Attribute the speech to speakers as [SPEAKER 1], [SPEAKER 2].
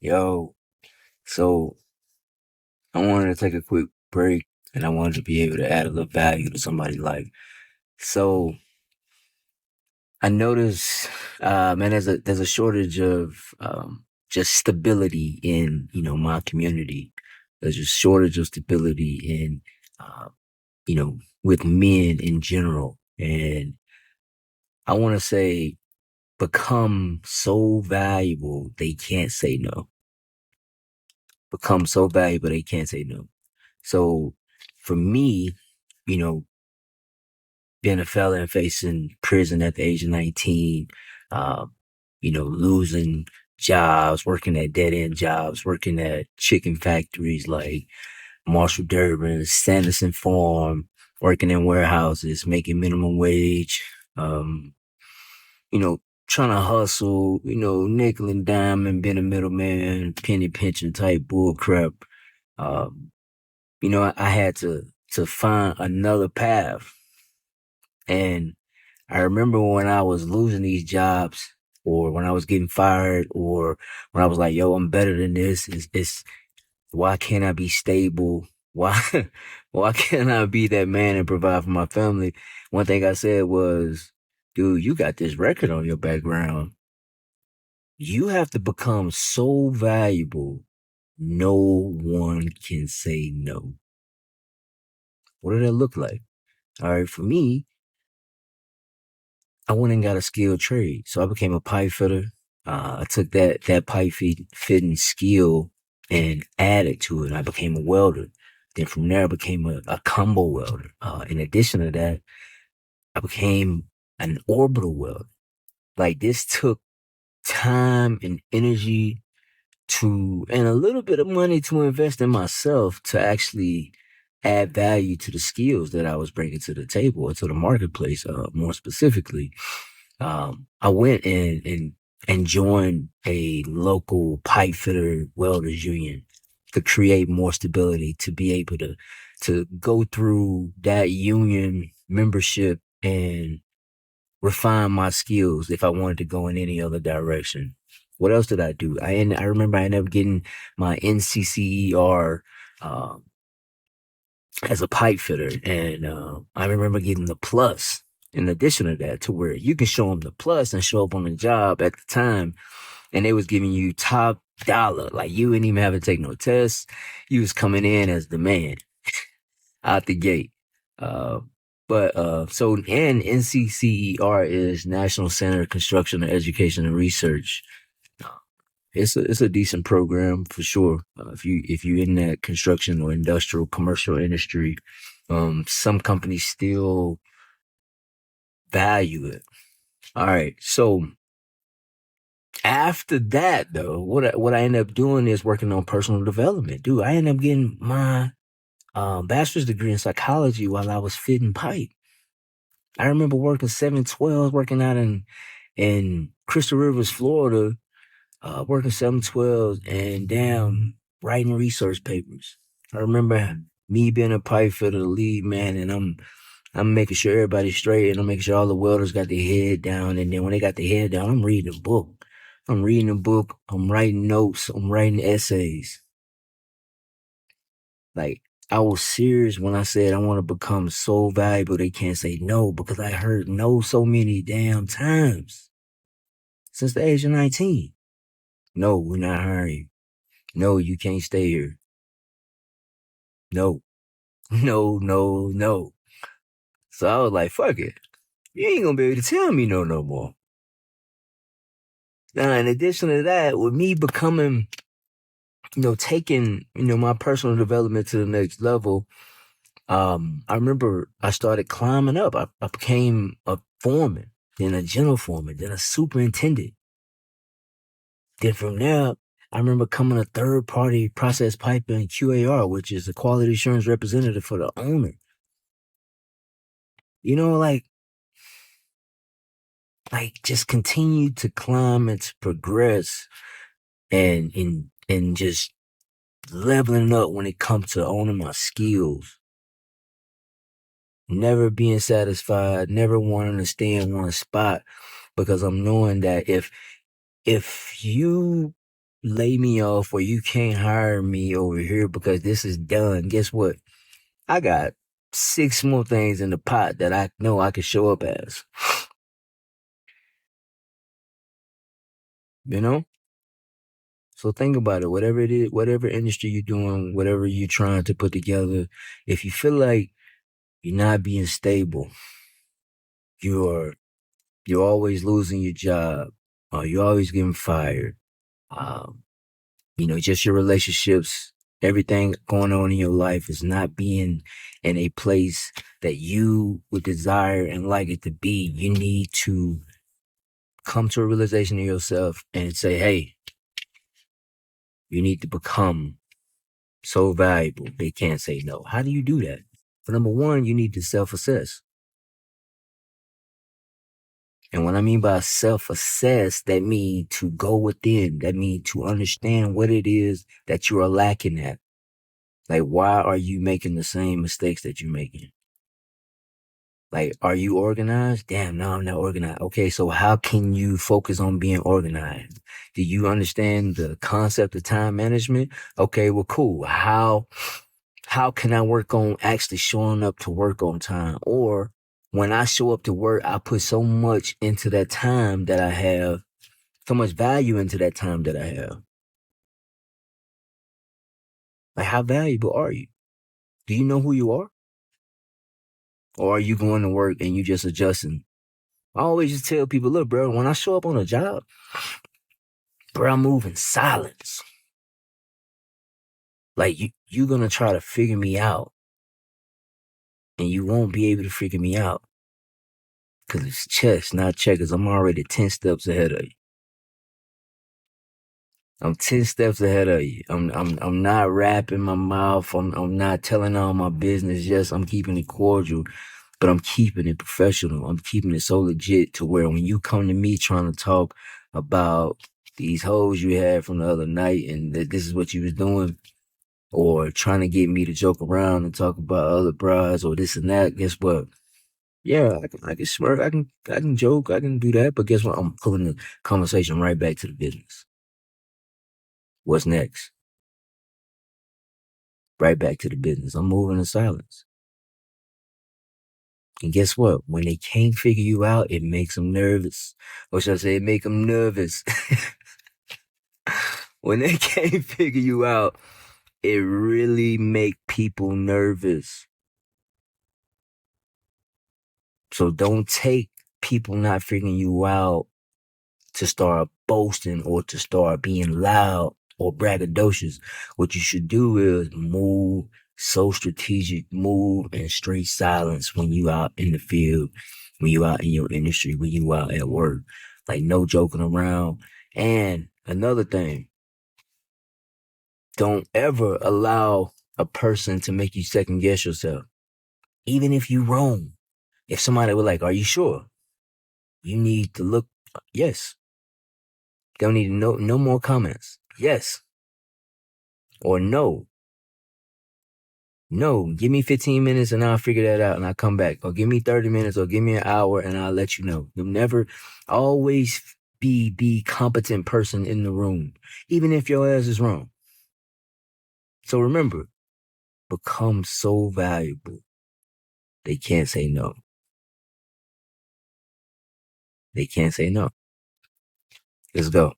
[SPEAKER 1] Yo, so I wanted to take a quick break and I wanted to be able to add a little value to somebody's life. So I noticed, man, there's a shortage of just stability in my community. There's a shortage of stability in uh, with men in general, and I want to say become so valuable they can't say no. Become so valuable they can't say no. So for me, you know, being a felon facing prison at the age of 19, um, losing jobs, working at dead end jobs, working at chicken factories like Marshall Durbin, Sanderson Farm, working in warehouses, making minimum wage, um, you know, trying to hustle, nickel and dime and being a middleman, penny pinching type bull crap. Um, I had to find another path. And I remember when I was losing these jobs or when I was getting fired or when I was like, yo, I'm better than this. It's why can't I be stable? Why why can't I be that man and provide for my family? One thing I said was, dude, you got this record on your background. You have to become so valuable, no one can say no. What did that look like? All right, for me, I went and got a skilled trade. So I became a pipe fitter. I took that fitting skill and added to it. I became a welder. Then from there, I became a combo welder. In addition to that, I became an orbital welder. Like this took time and energy and a little bit of money to invest in myself to actually add value to the skills that I was bringing to the table or to the marketplace, more specifically. I went and joined a local pipe fitter welders union to create more stability, to be able to go through that union membership and refine my skills if I wanted to go in any other direction. What else did I do? I remember I ended up getting my NCCER um, as a pipe fitter, and I remember getting the plus. In addition to that, to where you can show them the plus and show up on the job at the time, and they was giving you top dollar, like you didn't even have to take no tests. You was coming in as the man out the gate. Uh, so and NCCER is National Center of Construction and Education and Research. It's a decent program for sure. If you in that construction or industrial commercial industry, some companies still value it. All right, so after that though, what I end up doing is working on personal development. Dude, I end up getting my bachelor's degree in psychology while I was fitting pipe. I remember working 712, working out in Crystal Rivers, Florida, working 712 and damn writing research papers. I remember me being a pipe fitter, the lead man, and I'm making sure everybody's straight and I'm making sure all the welders got their head down. And then when they got their head down, I'm reading a book. I'm reading a book. I'm writing notes. I'm writing essays. Like, I was serious when I said I want to become so valuable they can't say no because I heard no so many damn times since the age of 19. No, we're not hiring you. No, you can't stay here. No, no, no, no. So I was like, fuck it. You ain't gonna be able to tell me no more. Now, in addition to that, with me becoming, taking, my personal development to the next level, I remember I started climbing up. I became a foreman, then a general foreman, then a superintendent. Then from there, I remember coming a third party process piping QAR, which is a quality assurance representative for the owner. You know, like just continue to climb and to progress and just leveling up when it comes to owning my skills. Never being satisfied, never wanting to stay in one spot because I'm knowing that if you lay me off or you can't hire me over here because this is done, guess what? I got 6 more things in the pot that I know I can show up as. You know? So think about it. Whatever it is, whatever industry you're doing, whatever you're trying to put together, if you feel like you're not being stable, you're you're always losing your job, you're always getting fired, um, just your relationships, everything going on in your life is not being in a place that you would desire and like it to be. You need to come to a realization of yourself and say, hey, you need to become so valuable they can't say no. How do you do that? For number one, you need to self-assess. And what I mean by self-assess, that means to go within. That means to understand what it is that you are lacking at. Like, why are you making the same mistakes that you're making? Like, are you organized? Damn, no, I'm not organized. Okay, so how can you focus on being organized? Do you understand the concept of time management? Okay, well, cool. How can I work on actually showing up to work on time? Or when I show up to work, I put so much into that time that I have, so much value into that time that I have. Like, how valuable are you? Do you know who you are? Or are you going to work and you just adjusting? I always just tell people, look, bro, when I show up on a job, bro, I'm moving silence. Like, you're going to try to figure me out and you won't be able to figure me out because it's chess, not checkers. I'm already 10 steps ahead of you. I'm 10 steps ahead of you. I'm not wrapping my mouth. I'm not telling all my business. Yes, I'm keeping it cordial, but I'm keeping it professional. I'm keeping it so legit to where when you come to me trying to talk about these hoes you had from the other night and that this is what you was doing, or trying to get me to joke around and talk about other brides or this and that, guess what? Yeah, I can smirk, I can joke, I can do that, but guess what? I'm pulling the conversation right back to the business. What's next? Right back to the business. I'm moving in silence. And guess what? When they can't figure you out, it makes them nervous. Or should I say, it make them nervous. When they can't figure you out, it really make people nervous. So don't take people not figuring you out to start boasting or to start being loud or braggadocious. What you should do is move so strategic, move in straight silence when you out in the field, when you out in your industry, when you out at work. Like no joking around. And another thing, don't ever allow a person to make you second guess yourself. Even if you wrong. If somebody was like, are you sure? You need to look, yes. Don't need no more comments. Yes. Or no. No. Give me 15 minutes and I'll figure that out and I'll come back. Or give me 30 minutes or give me an hour and I'll let you know. You'll never always be the competent person in the room, even if your ass is wrong. So remember, become so valuable. They can't say no. They can't say no. Let's go.